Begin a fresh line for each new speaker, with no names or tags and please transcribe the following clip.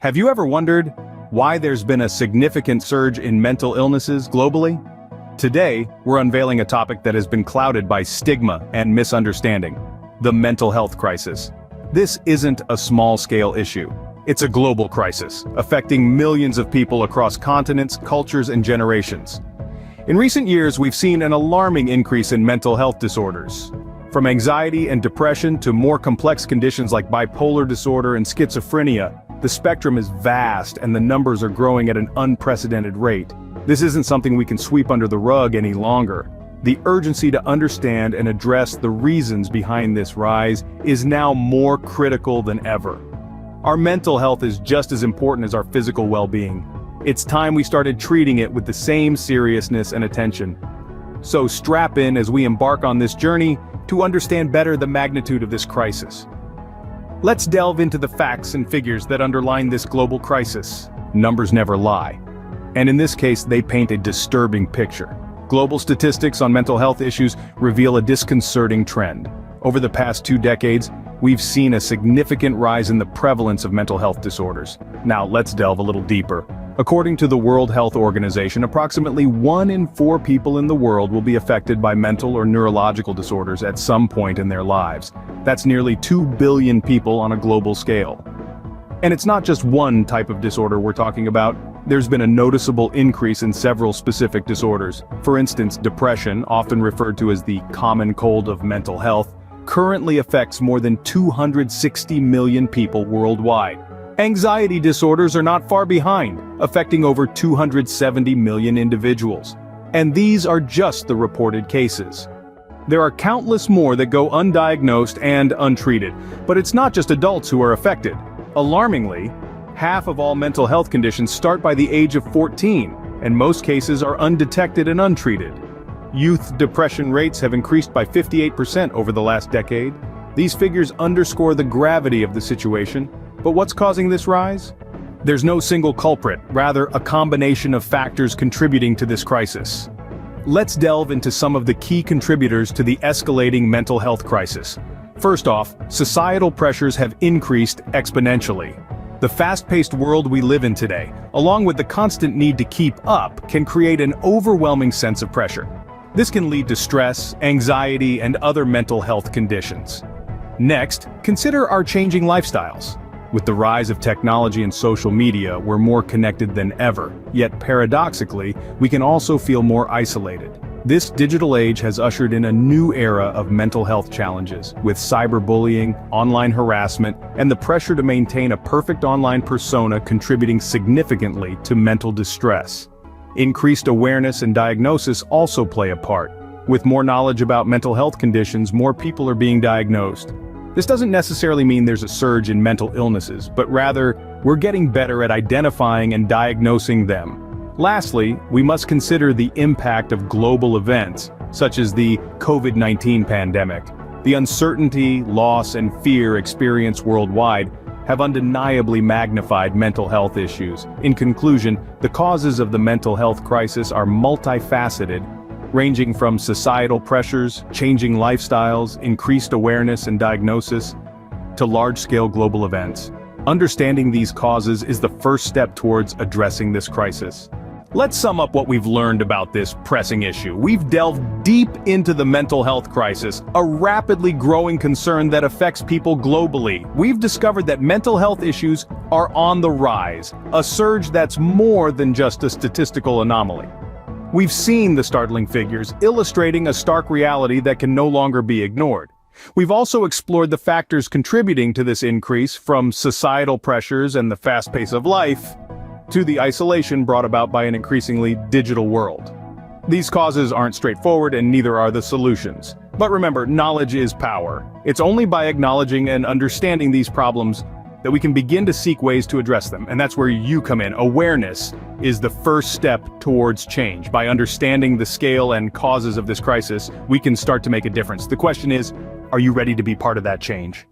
Have you ever wondered why there's been a significant surge in mental illnesses globally? Today, we're unveiling a topic that has been clouded by stigma and misunderstanding: the mental health crisis. This isn't a small-scale issue. It's a global crisis, affecting millions of people across continents, cultures, and generations. In recent years, we've seen an alarming increase in mental health disorders. From anxiety and depression to more complex conditions like bipolar disorder and schizophrenia, the spectrum is vast and the numbers are growing at an unprecedented rate. This isn't something we can sweep under the rug any longer. The urgency to understand and address the reasons behind this rise is now more critical than ever. Our mental health is just as important as our physical well-being. It's time we started treating it with the same seriousness and attention. So strap in as we embark on this journey to understand better the magnitude of this crisis. Let's delve into the facts and figures that underline this global crisis. Numbers never lie. And in this case, they paint a disturbing picture. Global statistics on mental health issues reveal a disconcerting trend. Over the past 2 decades, we've seen a significant rise in the prevalence of mental health disorders. Now let's delve a little deeper. According to the World Health Organization, approximately 1 in 4 people in the world will be affected by mental or neurological disorders at some point in their lives. That's nearly 2 billion people on a global scale. And it's not just one type of disorder we're talking about. There's been a noticeable increase in several specific disorders. For instance, depression, often referred to as the common cold of mental health, currently affects more than 260 million people worldwide. Anxiety disorders are not far behind, affecting over 270 million individuals. And these are just the reported cases. There are countless more that go undiagnosed and untreated, but it's not just adults who are affected. Alarmingly, half of all mental health conditions start by the age of 14, and most cases are undetected and untreated. Youth depression rates have increased by 58% over the last decade. These figures underscore the gravity of the situation. But what's causing this rise? There's no single culprit, rather a combination of factors contributing to this crisis. Let's delve into some of the key contributors to the escalating mental health crisis. First off, societal pressures have increased exponentially. The fast-paced world we live in today, along with the constant need to keep up, can create an overwhelming sense of pressure. This can lead to stress, anxiety, and other mental health conditions. Next, consider our changing lifestyles. With the rise of technology and social media, we're more connected than ever, yet paradoxically, we can also feel more isolated. This digital age has ushered in a new era of mental health challenges, with cyberbullying, online harassment, and the pressure to maintain a perfect online persona contributing significantly to mental distress. Increased awareness and diagnosis also play a part. With more knowledge about mental health conditions, more people are being diagnosed. This doesn't necessarily mean there's a surge in mental illnesses, but rather, we're getting better at identifying and diagnosing them. Lastly, we must consider the impact of global events, such as the COVID-19 pandemic. The uncertainty, loss, and fear experienced worldwide have undeniably magnified mental health issues. In conclusion, the causes of the mental health crisis are multifaceted, ranging from societal pressures, changing lifestyles, increased awareness and diagnosis, to large-scale global events. Understanding these causes is the first step towards addressing this crisis. Let's sum up what we've learned about this pressing issue. We've delved deep into the mental health crisis, a rapidly growing concern that affects people globally. We've discovered that mental health issues are on the rise, a surge that's more than just a statistical anomaly. We've seen the startling figures, illustrating a stark reality that can no longer be ignored. We've also explored the factors contributing to this increase, from societal pressures and the fast pace of life, to the isolation brought about by an increasingly digital world. These causes aren't straightforward, and neither are the solutions. But remember, knowledge is power. It's only by acknowledging and understanding these problems that we can begin to seek ways to address them, and that's where you come in. Awareness is the first step towards change. By understanding the scale and causes of this crisis, we can start to make a difference. The question is, are you ready to be part of that change?